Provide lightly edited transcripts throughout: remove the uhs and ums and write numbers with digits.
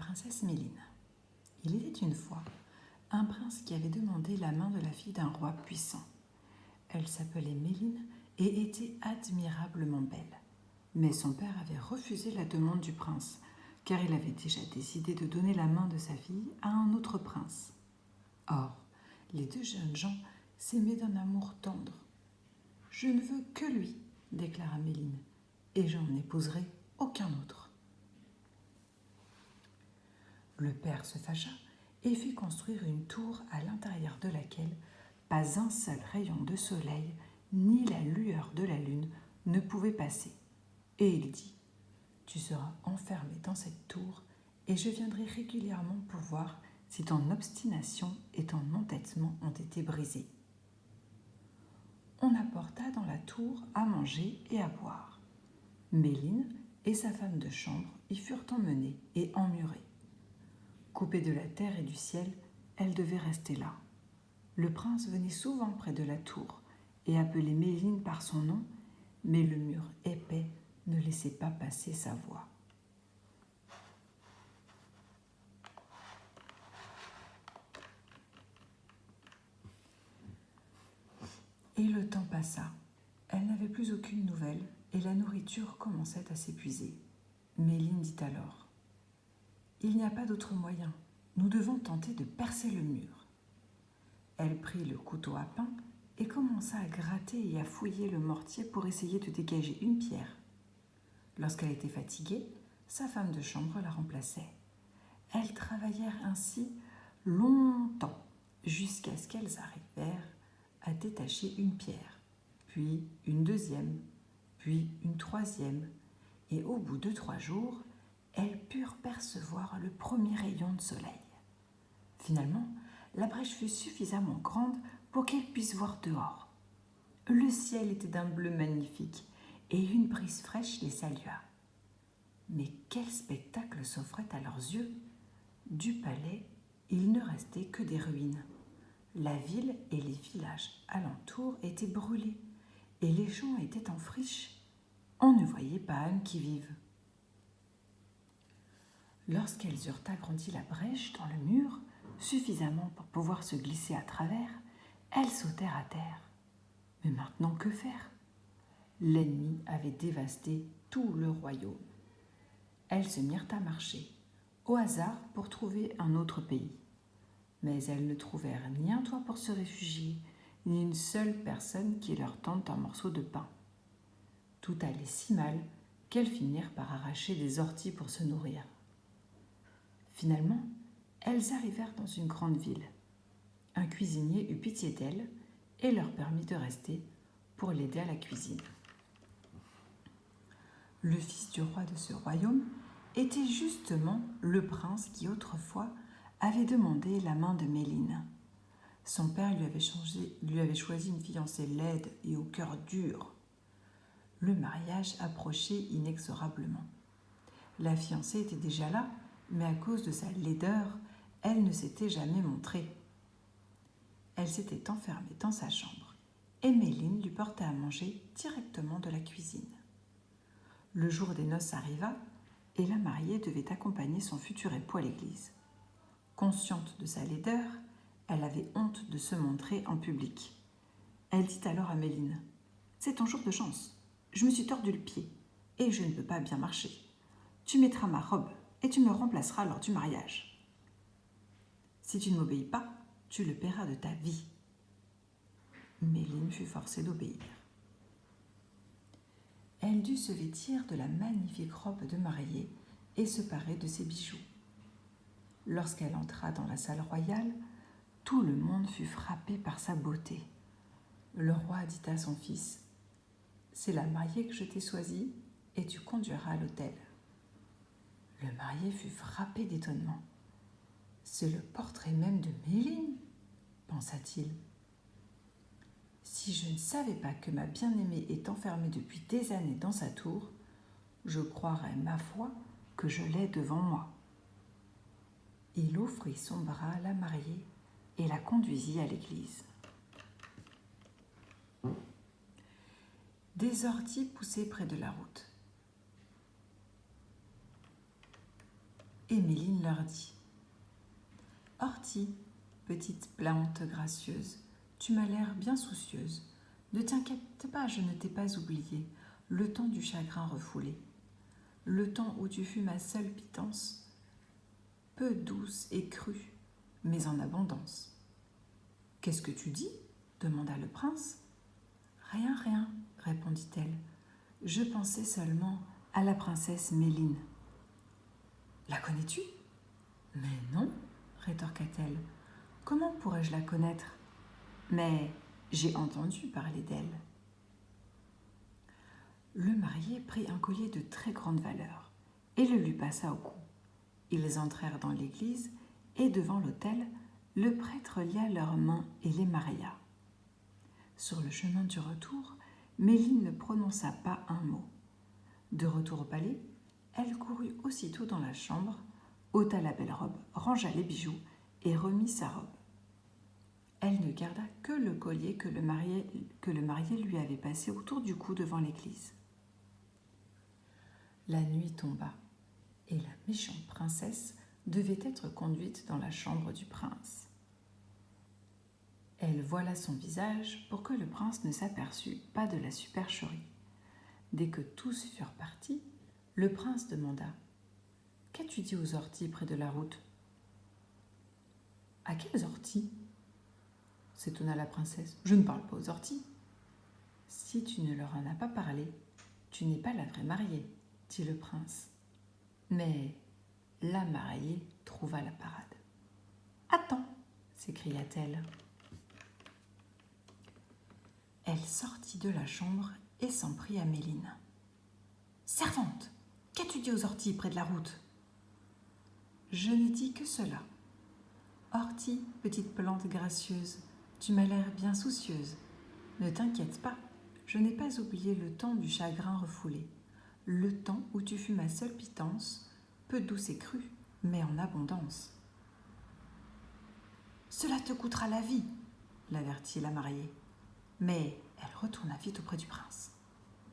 princesse Méline. Il était une fois un prince qui avait demandé la main de la fille d'un roi puissant. Elle s'appelait Méline et était admirablement belle. Mais son père avait refusé la demande du prince, car il avait déjà décidé de donner la main de sa fille à un autre prince. Or, les deux jeunes gens s'aimaient d'un amour tendre. « Je ne veux que lui, déclara Méline, et j'en épouserai aucun autre. » Le père se fâcha et fit construire une tour à l'intérieur de laquelle pas un seul rayon de soleil ni la lueur de la lune ne pouvaient passer. Et il dit : « Tu seras enfermé dans cette tour et je viendrai régulièrement pour voir si ton obstination et ton entêtement ont été brisés. » On apporta dans la tour à manger et à boire. Méline et sa femme de chambre y furent emmenées et emmurées. Coupée de la terre et du ciel, elle devait rester là. Le prince venait souvent près de la tour et appelait Méline par son nom, mais le mur épais ne laissait pas passer sa voix. Et le temps passa. Elle n'avait plus aucune nouvelle et la nourriture commençait à s'épuiser. Méline dit alors : « Il n'y a pas d'autre moyen. Nous devons tenter de percer le mur. » Elle prit le couteau à pain et commença à gratter et à fouiller le mortier pour essayer de dégager une pierre. Lorsqu'elle était fatiguée, sa femme de chambre la remplaçait. Elles travaillèrent ainsi longtemps, jusqu'à ce qu'elles arrivèrent à détacher une pierre, puis une deuxième, puis une troisième, et au bout de 3 jours, elles purent percevoir le premier rayon de soleil. Finalement, la brèche fut suffisamment grande pour qu'elles puissent voir dehors. Le ciel était d'un bleu magnifique et une brise fraîche les salua. Mais quel spectacle s'offrait à leurs yeux ! Du palais, il ne restait que des ruines. La ville et les villages alentours étaient brûlés et les champs étaient en friche. On ne voyait pas âme qui vive. Lorsqu'elles eurent agrandi la brèche dans le mur, suffisamment pour pouvoir se glisser à travers, elles sautèrent à terre. Mais maintenant, que faire ? L'ennemi avait dévasté tout le royaume. Elles se mirent à marcher, au hasard pour trouver un autre pays. Mais elles ne trouvèrent ni un toit pour se réfugier, ni une seule personne qui leur tende un morceau de pain. Tout allait si mal qu'elles finirent par arracher des orties pour se nourrir. Finalement, elles arrivèrent dans une grande ville. Un cuisinier eut pitié d'elles et leur permit de rester pour l'aider à la cuisine. Le fils du roi de ce royaume était justement le prince qui autrefois avait demandé la main de Méline. Son père lui avait choisi une fiancée laide et au cœur dur. Le mariage approchait inexorablement. La fiancée était déjà là, mais à cause de sa laideur, elle ne s'était jamais montrée. Elle s'était enfermée dans sa chambre et Méline lui porta à manger directement de la cuisine. Le jour des noces arriva et la mariée devait accompagner son futur époux à l'église. Consciente de sa laideur, elle avait honte de se montrer en public. Elle dit alors à Méline : « C'est ton jour de chance. Je me suis tordu le pied et je ne peux pas bien marcher. Tu mettras ma robe et tu me remplaceras lors du mariage. Si tu ne m'obéis pas, tu le paieras de ta vie. » Méline fut forcée d'obéir. Elle dut se vêtir de la magnifique robe de mariée et se parer de ses bijoux. Lorsqu'elle entra dans la salle royale, tout le monde fut frappé par sa beauté. Le roi dit à son fils : « C'est la mariée que je t'ai choisie et tu conduiras à l'autel. » Le marié fut frappé d'étonnement. « C'est le portrait même de Méline, » pensa-t-il. « Si je ne savais pas que ma bien-aimée est enfermée depuis des années dans sa tour, je croirais, ma foi, que je l'ai devant moi. » Il offrit son bras à la mariée et la conduisit à l'église. Des orties poussaient près de la route. et Méline leur dit : « Hortie, petite plante gracieuse, tu m'as l'air bien soucieuse. Ne t'inquiète pas, je ne t'ai pas oubliée, le temps du chagrin refoulé. Le temps où tu fus ma seule pitance, peu douce et crue, mais en abondance. » « Qu'est-ce que tu dis ? Demanda le prince. Rien, rien, répondit-elle. Je pensais seulement à la princesse Méline. La connais-tu ? Mais non, rétorqua-t-elle. Comment pourrais-je la connaître ? Mais j'ai entendu parler d'elle. Le marié prit un collier de très grande valeur et le lui passa au cou. Ils entrèrent dans l'église et devant l'autel, le prêtre lia leurs mains et les maria. Sur le chemin du retour, Méline ne prononça pas un mot. De retour au palais, elle courut aussitôt dans la chambre, ôta la belle robe, rangea les bijoux et remit sa robe. Elle ne garda que le collier que le marié lui avait passé autour du cou devant l'église. La nuit tomba et la méchante princesse devait être conduite dans la chambre du prince. Elle voila son visage pour que le prince ne s'aperçût pas de la supercherie. Dès que tous furent partis, le prince demanda : « Qu'as-tu dit aux orties près de la route ?»« À quelles orties ?» s'étonna la princesse. « Je ne parle pas aux orties. »« Si tu ne leur en as pas parlé, tu n'es pas la vraie mariée, » dit le prince. Mais la mariée trouva la parade. « Attends !» s'écria-t-elle. Elle sortit de la chambre et s'en prit à Méline. « Servante, qu'as-tu dit aux orties près de la route ?»« Je n'ai dit que cela. Hortie, petite plante gracieuse, tu m'as l'air bien soucieuse. Ne t'inquiète pas, je n'ai pas oublié le temps du chagrin refoulé, le temps où tu fus ma seule pitance, peu douce et crue, mais en abondance. »« Cela te coûtera la vie, l'avertit la mariée. Mais elle retourna vite auprès du prince.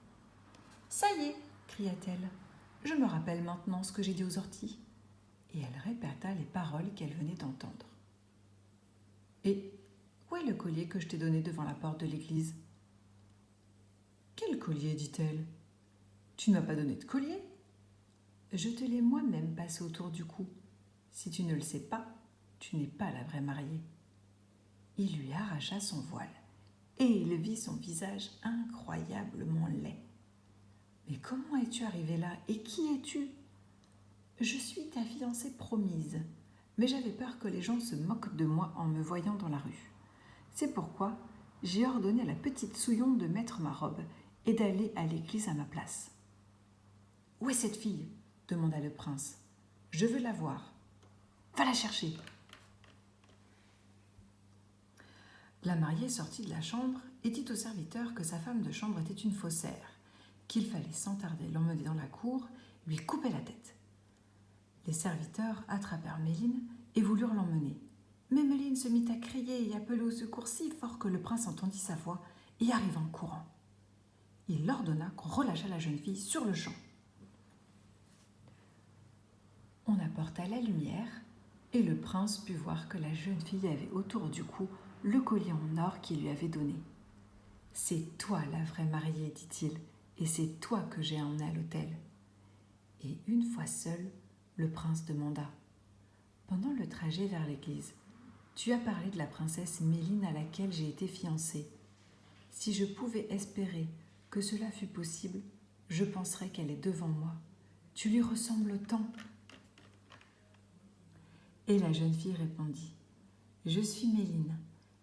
« Ça y est, cria-t-elle, je me rappelle maintenant ce que j'ai dit aux orties. » Et elle répéta les paroles qu'elle venait d'entendre. « Et où est le collier que je t'ai donné devant la porte de l'église ?»« Quel collier ?» dit-elle. « Tu ne m'as pas donné de collier. »« Je te l'ai moi-même passé autour du cou. Si tu ne le sais pas, tu n'es pas la vraie mariée. » Il lui arracha son voile et il vit son visage incroyablement laid. « Mais comment es-tu arrivée là et qui es-tu ?»« Je suis ta fiancée promise, mais j'avais peur que les gens se moquent de moi en me voyant dans la rue. C'est pourquoi j'ai ordonné à la petite Souillon de mettre ma robe et d'aller à l'église à ma place. »« Où est cette fille ?» demanda le prince. « Je veux la voir. Va la chercher. » La mariée sortit de la chambre et dit au serviteur que sa femme de chambre était une faussaire, qu'il fallait sans tarder l'emmener dans la cour, lui couper la tête. Les serviteurs attrapèrent Méline et voulurent l'emmener. Mais Méline se mit à crier et appeler au secours si fort que le prince entendit sa voix et arriva en courant. Il ordonna qu'on relâchât la jeune fille sur le champ. On apporta la lumière et le prince put voir que la jeune fille avait autour du cou le collier en or qu'il lui avait donné. « C'est toi la vraie mariée, dit-il, et c'est toi que j'ai emmenée à l'autel. » Et une fois seul, le prince demanda : « Pendant le trajet vers l'église, tu as parlé de la princesse Méline à laquelle j'ai été fiancée. Si je pouvais espérer que cela fût possible, je penserais qu'elle est devant moi. Tu lui ressembles tant. » Et la jeune fille répondit : « Je suis Méline,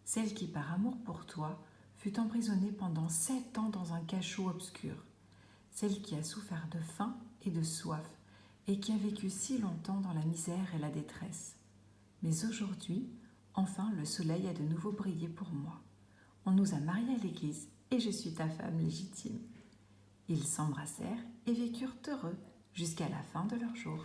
celle qui, par amour pour toi, fut emprisonnée pendant 7 ans dans un cachot obscur, celle qui a souffert de faim et de soif, et qui a vécu si longtemps dans la misère et la détresse. Mais aujourd'hui, enfin, le soleil a de nouveau brillé pour moi. On nous a mariés à l'église, et je suis ta femme légitime. » Ils s'embrassèrent et vécurent heureux jusqu'à la fin de leur jour.